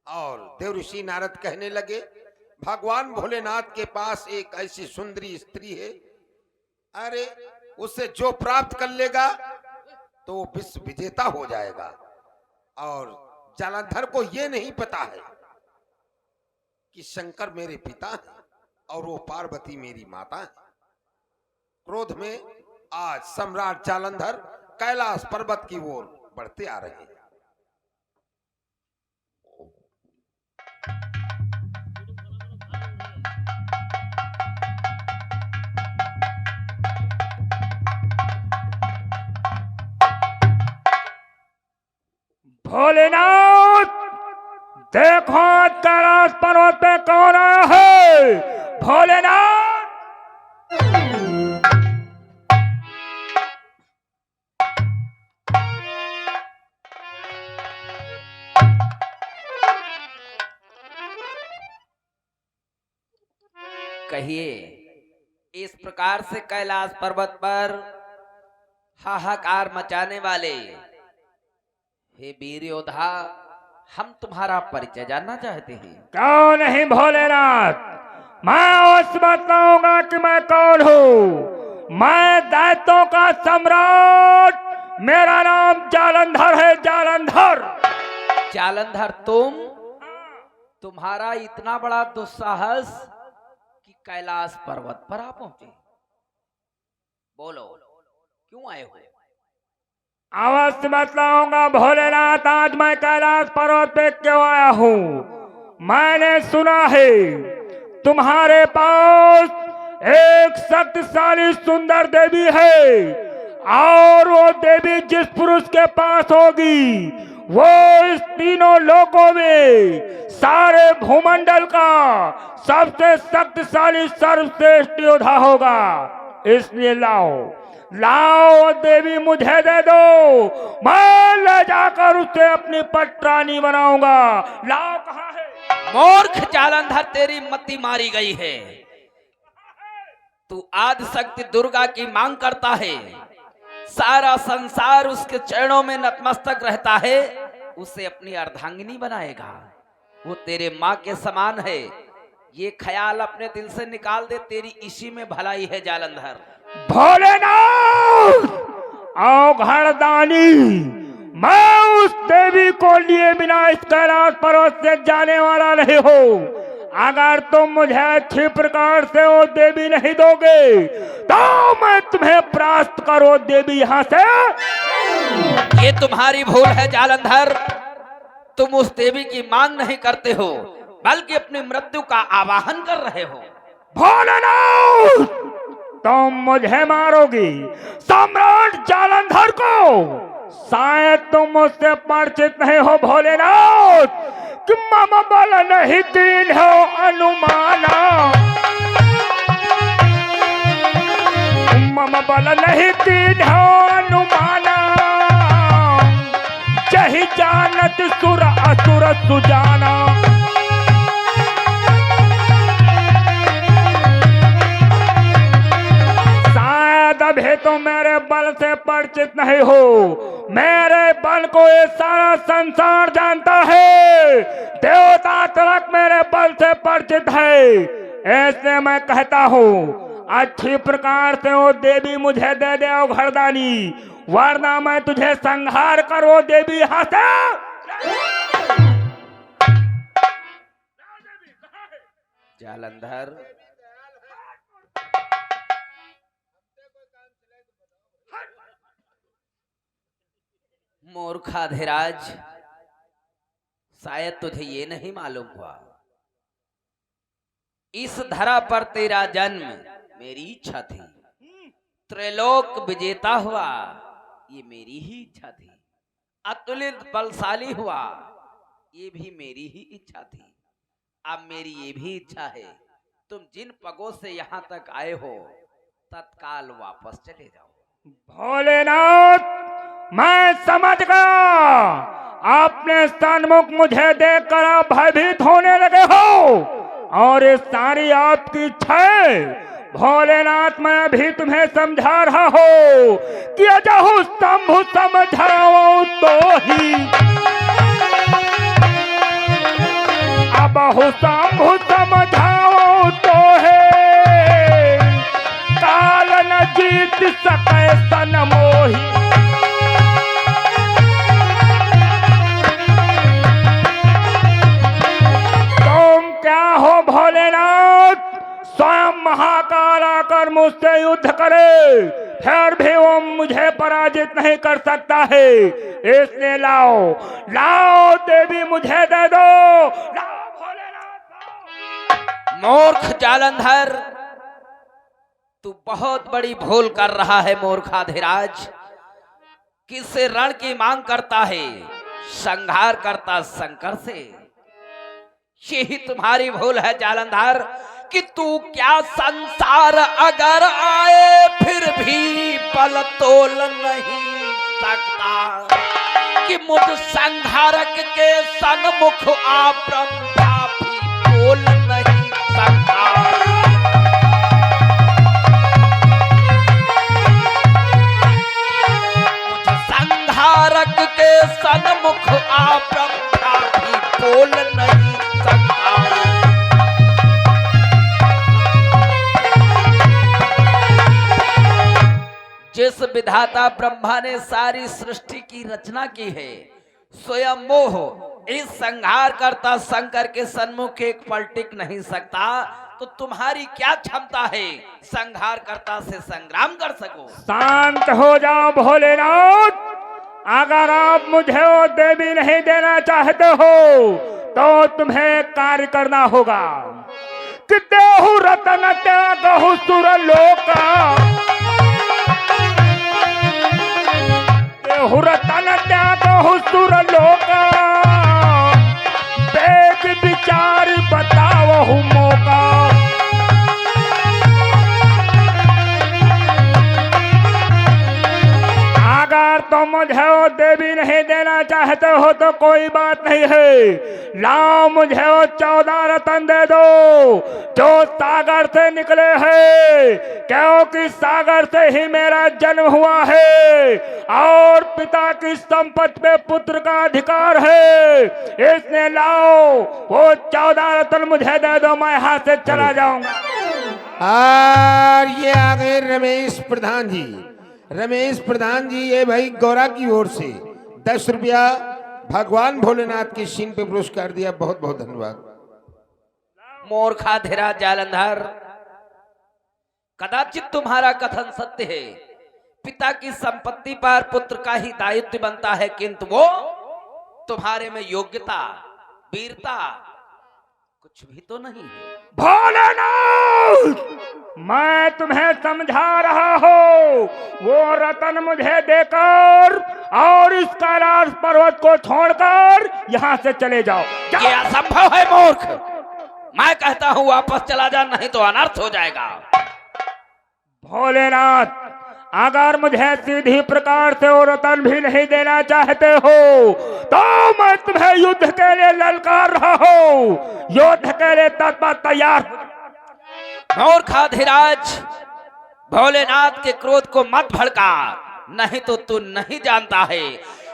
और देवऋषि नारद कहने लगे, भगवान भोलेनाथ के पास एक ऐसी सुंदरी स्त्री है, अरे उसे जो प्राप्त कर लेगा तो वो विश्व विजेता हो जाएगा। और जालंधर को ये नहीं पता है कि शंकर मेरे पिता हैं और वो पार्वती मेरी माता है। क्रोध में आज सम्राट जालंधर कैलाश पर्वत की ओर बढ़ते आ रहे हैं। भोलेनाथ, देखो कैलाश पर्वत पे कौन आया है। भोलेनाथ, कहिए, इस प्रकार से कैलाश पर्वत पर हाहाकार मचाने वाले हे वीर योद्धा, हम तुम्हारा परिचय जानना चाहते हैं। क्यों नहीं भोलेनाथ, मैं उस बताऊंगा कि मैं कौन हूँ। मैं दैत्यों का सम्राट, मेरा नाम जालंधर है, जालंधर। जालंधर, तुम्हारा इतना बड़ा दुस्साहस कि कैलाश पर्वत पर आ पहुंचे। बोलो, क्यों आए हो? अवश्य बतलाऊंगा भोलेनाथ, आज मैं कैलाश पर्वत पे क्यों आया हूँ। मैंने सुना है तुम्हारे पास एक शक्तिशाली सुंदर देवी है, और वो देवी जिस पुरुष के पास होगी वो इस तीनों लोकों में सारे भूमंडल का सबसे शक्तिशाली सर्वश्रेष्ठ योद्धा होगा। इसलिए लाओ देवी मुझे दे दो, मैं ले जाकर उसे अपनी पटरानी बनाऊंगा। लाओ, कहाँ है? मूर्ख जालंधर, तेरी मति मारी गई है। तू आदि शक्ति दुर्गा की मांग करता है, सारा संसार उसके चरणों में नतमस्तक रहता है, उसे अपनी अर्धांगिनी बनाएगा। वो तेरे माँ के समान है, ये ख्याल अपने दिल से निकाल दे, तेरी इसी में भलाई है जालंधर। भोलेनाथ, औघड़दानी, मैं उस देवी को लिए बिना इस कैलाश पर्वत से जाने वाला नहीं हूँ। अगर तुम मुझे अच्छी प्रकार से वो देवी नहीं दोगे तो मैं तुम्हें परास्त करो देवी यहाँ से। ये तुम्हारी भूल है जालंधर, तुम उस देवी की मांग नहीं करते हो, बल्कि अपनी मृत्यु का आवाहन कर रहे हो। भोलेनाथ, तुम मुझे मारोगी सम्राट जालंधर को। शायद तुम मुझसे परिचित नहीं हो भोलेनाथ कि मम बल नहीं दीन हो अनुमाना, मम बल नहीं दीन हो अनुमाना, जहि जानत सुर असुर सुजाना। अभी तो मेरे बल से परिचित नहीं हो, मेरे बल को ये सारा संसार जानता है, देवता तक मेरे बल से परिचित है। ऐसे मैं कहता हूँ अच्छी प्रकार से वो देवी मुझे दे दे औघड़दानी, वरना मैं तुझे संहार कर वो देवी यहाँ से। जालंधर, मूर्खाधिराज, शायद तुझे ये नहीं मालूम हुआ, इस धरा पर तेरा जन्म मेरी इच्छा थी, त्रैलोक विजेता हुआ ये मेरी ही इच्छा थी, अतुलित बलशाली हुआ ये भी मेरी ही इच्छा थी। अब मेरी ये भी इच्छा है, तुम जिन पगों से यहाँ तक आए हो तत्काल वापस चले जाओ। भोलेनाथ, मैं समझ गया, आपने सन्मुख मुझे देखकर आप भयभीत होने लगे हो और ये सारी आपकी इच्छा है। भोलेनाथ, मैं अभी तुम्हें समझा रहा हूँ कि अजहु शंभु समझाओ तो ही कहूँ शंभु समझाओ तो है काल न जीत सके सन मोही। तुम क्या हो भोलेनाथ, स्वयं महाकाल आकर मुझसे युद्ध करे, फिर भी वो मुझे पराजित नहीं कर सकता है। इसलिए लाओ लाओ देवी मुझे दे दो, लाओ भोलेनाथ लाओ। मूर्ख जालंधर, तू बहुत बड़ी भूल कर रहा है मूर्खाधिराज। किससे रण की मांग करता है, संहार करता शंकर से। यही तुम्हारी भूल है जालंधर कि तू क्या संसार अगर आए फिर भी पल तोल नहीं सकता, कि मुझ संहारक के सन्मुख आ ब्रह्मा भी बोल नहीं सकता। मुझ संहारक के सन्मुख आ ब्रह्मा भी बोल नहीं सकता। जिस विधाता ब्रह्मा ने सारी सृष्टि की रचना की है, स्वयं मोह इस संहार करता शंकर के सन्मुख एक पल टिक नहीं सकता, तो तुम्हारी क्या क्षमता है संहार करता से संग्राम कर सको? शांत हो जाओ भोलेनाथ, अगर आप मुझे वो देवी नहीं देना चाहते हो तो तुम्हें कार्य करना होगा कि देहु रतन त्यागहु सुर लोका, देहु रतन त्यागहु सुर लोका, वेद विचार बतावहु मौका। अगर तुम मुझे वो देवी नहीं देना चाहते हो तो कोई बात नहीं है, लाओ मुझे वो 14 रतन दे दो जो सागर से निकले हैं, क्योंकि सागर से ही मेरा जन्म हुआ है और पिता की संपत्ति पे पुत्र का अधिकार है। इसलिए लाओ वो 14 रतन मुझे दे दो, मैं यहाँ से चला जाऊंगा। और ये आ गए रमेश प्रधान जी। रमेश प्रधान जी, ये भाई गौरा की ओर से 10 रुपया भगवान भोलेनाथ की शीन पे पुरस्कार दिया, बहुत बहुत धन्यवाद। मूर्खाधिराज जालंधर, कदाचित तुम्हारा कथन सत्य है, पिता की संपत्ति पर पुत्र का ही दायित्व बनता है, किंतु वो तुम्हारे में योग्यता वीरता कुछ भी तो नहीं है। भोलेनाथ, मैं तुम्हें समझा रहा हूँ, वो रतन मुझे देकर और इस कैलाश पर्वत को छोड़कर यहाँ से चले जाओ। ये असंभव है मूर्ख, मैं कहता हूँ वापस चला जा, नहीं तो अनर्थ हो जाएगा। भोलेनाथ, अगर मुझे सीधी प्रकार से वो रतन भी नहीं देना चाहते हो तो मैं तुम्हें युद्ध के लिए ललकार रहा हूँ, युद्ध के लिए तत्पर तैयार। मूर्खाधिराज, भोलेनाथ के क्रोध को मत भड़का, नहीं तो तू नहीं जानता है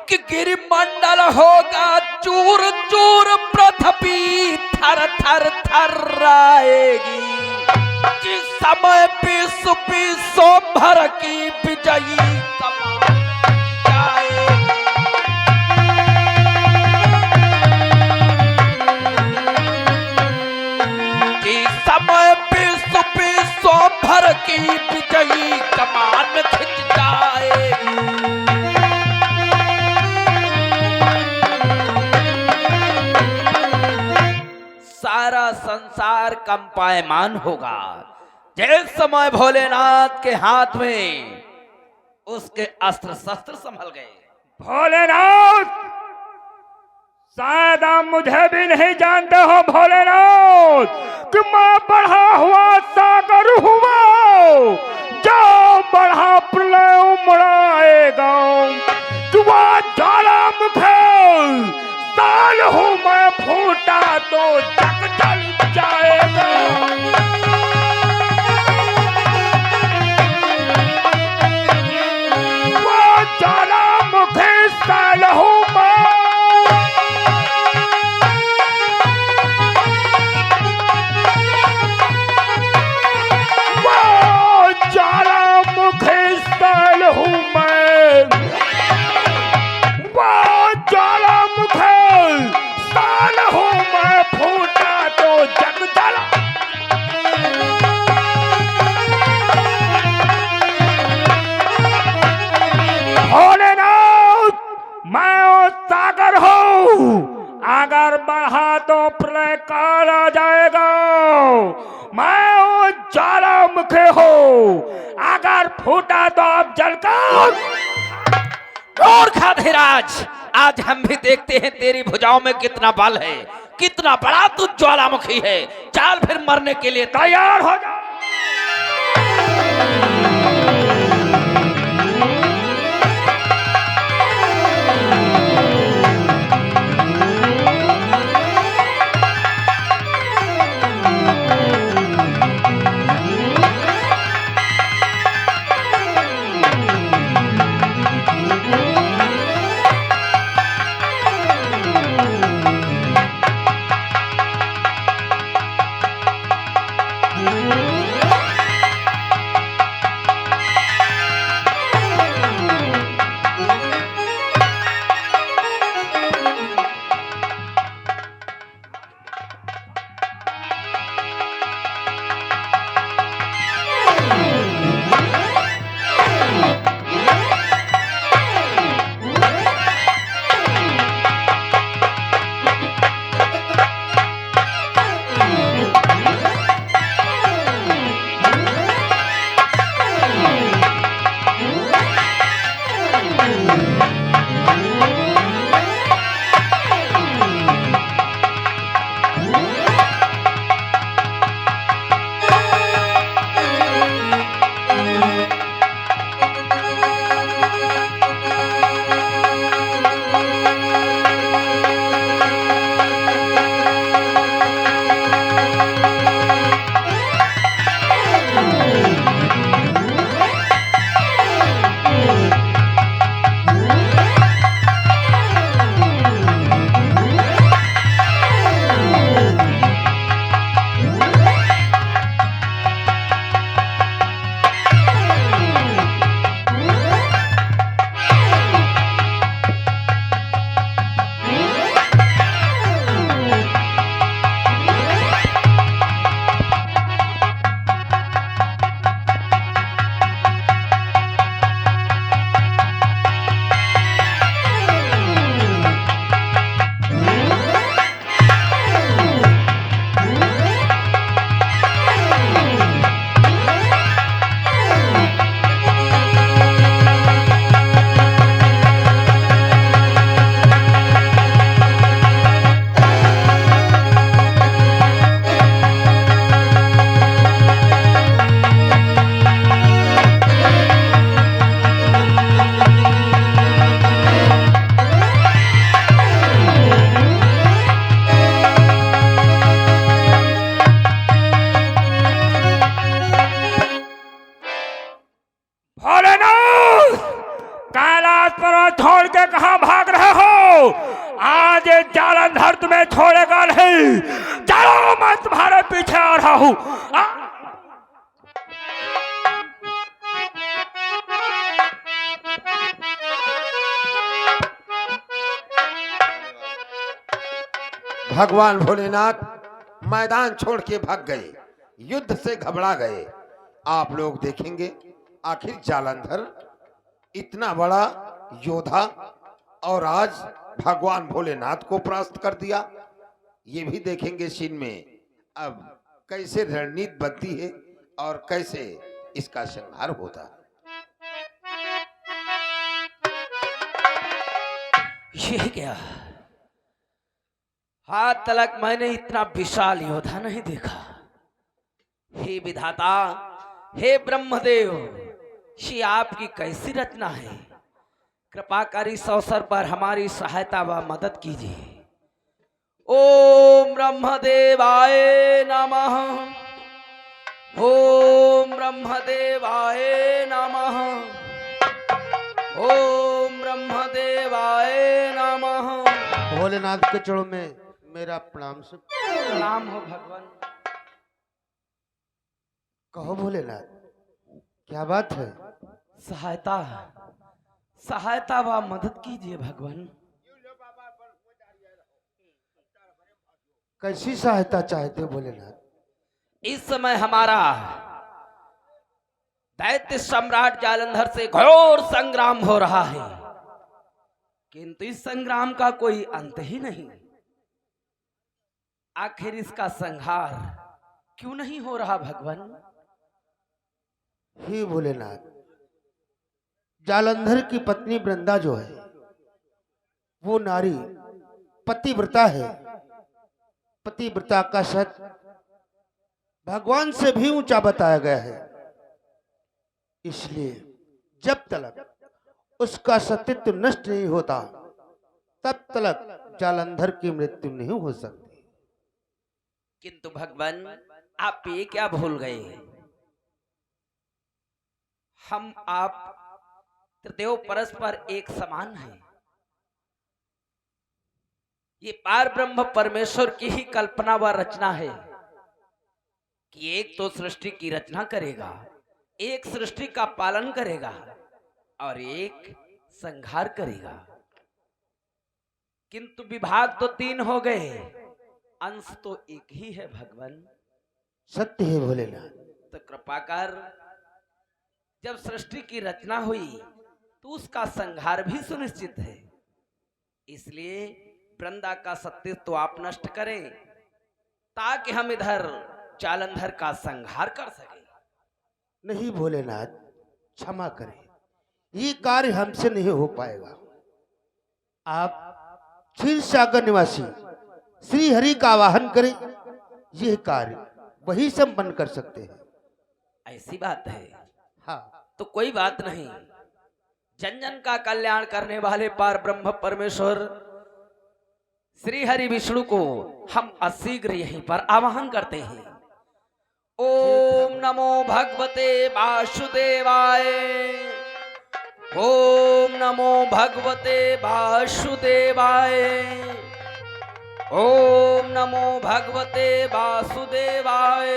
कि गिरिमंडल होगा चूर चूर, पृथ्वी थर थर थर्राएगी, जिस समय विश्व भर की विजयी कमान जाएगी। जिस समय विश्व भर की विजयी कमान खिंच जाएगी। सारा संसार कंपायमान होगा जिस समय भोलेनाथ के हाथ में उसके अस्त्र शस्त्र संभल गए। भोलेनाथ, शायद आप मुझे भी नहीं जानते हो भोलेनाथ कि मैं बढ़ा हुआ सागर हुआ, जो बढ़ा प्रलय उमड़ाएगा, जुआ ज्वालामुखी साल हूँ मैं, फूटा तो जग जल जाएगा। वो ज्वालामुखी साल हूँ मैं, में काल आ जाएगा। मैं हूँ ज्वालामुखी हूँ, अगर फूटा तो आप जलकर। मूर्ख धीराज, आज हम भी देखते हैं तेरी भुजाओं में कितना बल है, कितना बड़ा तू ज्वालामुखी है। चाल फिर मरने के लिए तैयार हो जा। छोड़ के कहां भाग रहे हो? आज ये जालंधर तुम्हें छोड़ेगा नहीं। चलो मैं तुम्हारे पीछे आ रहा हूं। भगवान भोलेनाथ मैदान छोड़ के भाग गए, युद्ध से घबरा गए। आप लोग देखेंगे आखिर जालंधर इतना बड़ा योद्धा और आज भगवान भोलेनाथ को परास्त कर दिया। ये भी देखेंगे सीन में अब कैसे रणनीति बनती है और कैसे इसका संहार होता है। ये क्या, हाथ तलक मैंने इतना विशाल योद्धा नहीं देखा। हे विधाता, हे ब्रह्मदेव, ये आपकी कैसी रचना है? कृपा कर इस अवसर पर हमारी सहायता व मदद कीजिए। ओम ब्रह्मदेवाय नमः। ओम ब्रह्मदेवाय नमः। ओम ब्रह्मदेवाय नमः। भोलेनाथ के चरणों में मेरा प्रणाम से प्रणाम हो भगवान। कहो भोलेनाथ, क्या बात है? सहायता सहायता व मदद कीजिए भगवान। कैसी सहायता चाहते हो भोलेनाथ? इस समय हमारा दैत्य सम्राट जालंधर से घोर संग्राम हो रहा है, किंतु इस संग्राम का कोई अंत ही नहीं। आखिर इसका संहार क्यों नहीं हो रहा भगवान? हे भोलेनाथ, जालंधर की पत्नी वृंदा जो है वो नारी पतिव्रता है। पतिव्रता का सत भगवान से भी ऊंचा बताया गया है। इसलिए जब तक उसका सतीत्व नष्ट नहीं होता तब तक जालंधर की मृत्यु नहीं हो सकती। किंतु भगवान, आप ये क्या भूल गए? हम आप त्रिदेव परस्पर एक समान हैं। ये पार ब्रह्म परमेश्वर की ही कल्पना व रचना है कि एक तो सृष्टि की रचना करेगा, एक सृष्टि का पालन करेगा और एक संहार करेगा। किंतु विभाग तो 3 हो गए, अंश तो एक ही है भगवान। सत्य है भोलेनाथ। तो कृपा कर, जब सृष्टि की रचना हुई तो उसका संहार भी सुनिश्चित है। इसलिए वृंदा का सत्य तो आप नष्ट करें ताकि हम इधर जालंधर का संहार कर सके। नहीं भोलेनाथ, क्षमा करें, ये कार्य हमसे नहीं हो पाएगा। आप क्षीर सागर निवासी श्री हरि का आवाहन करें, यह कार्य वही संपन्न कर सकते हैं। ऐसी बात है? हाँ, तो कोई बात नहीं। जन जन का कल्याण करने वाले पार ब्रह्म परमेश्वर श्री हरि विष्णु को हम अशीघ्र यहीं पर आवाहन करते हैं। ओम नमो भगवते वासुदेवाय। ओम नमो भगवते वासुदेवाय। ओम नमो भगवते वासुदेवाय।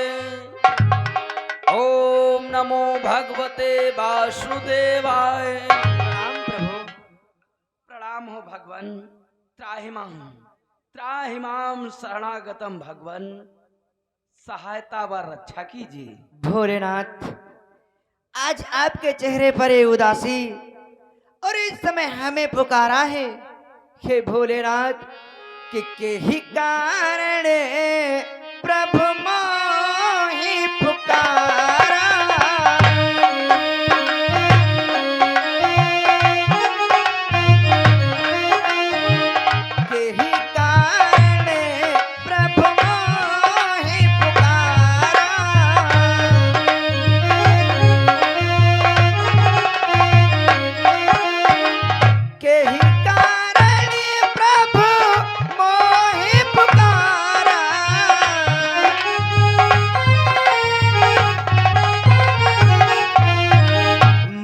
ओम नमो भगवते वासुदेवाय। प्रणाम प्रभु, प्रणाम हो भगवान। त्राहि माम शरणागतम भगवान, सहायता व रक्षा कीजिए। भोलेनाथ, आज आपके चेहरे पर ये उदासी और इस समय हमें पुकारा है। हे भोलेनाथ, कि ही कारण प्रभु मोहि पुकारा। के ही कारण प्रभु मोहि पुकारा। के ही कारण प्रभु मोहि पुकारा।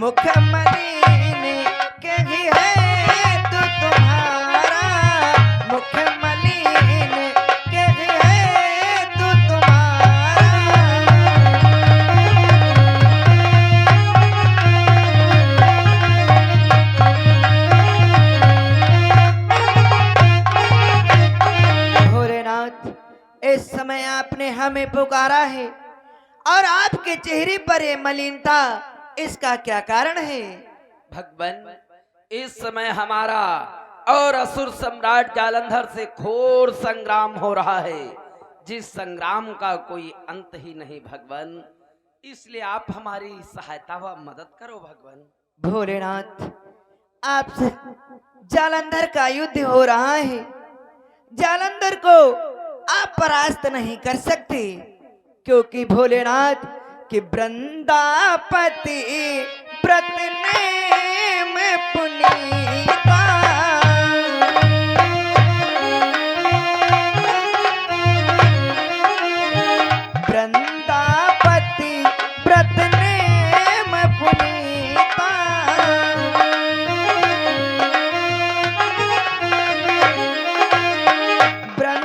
मुख मलिन के ही है तू तुम्हारा। मुख मलिन के ही है तू तुम्हारा। भोलेनाथ, इस समय आपने हमें पुकारा है और आपके चेहरे पर ये मलिनता, इसका क्या कारण है? भगवान, इस समय हमारा और असुर सम्राट जालंधर से घोर संग्राम हो रहा है, जिस संग्राम का कोई अंत ही नहीं भगवान। इसलिए आप हमारी सहायता व मदद करो भगवान। भोलेनाथ, आपसे जालंधर का युद्ध हो रहा है। जालंधर को आप परास्त नहीं कर सकते, क्योंकि भोलेनाथ कि वृंदापति व्रत नेम पुनीता।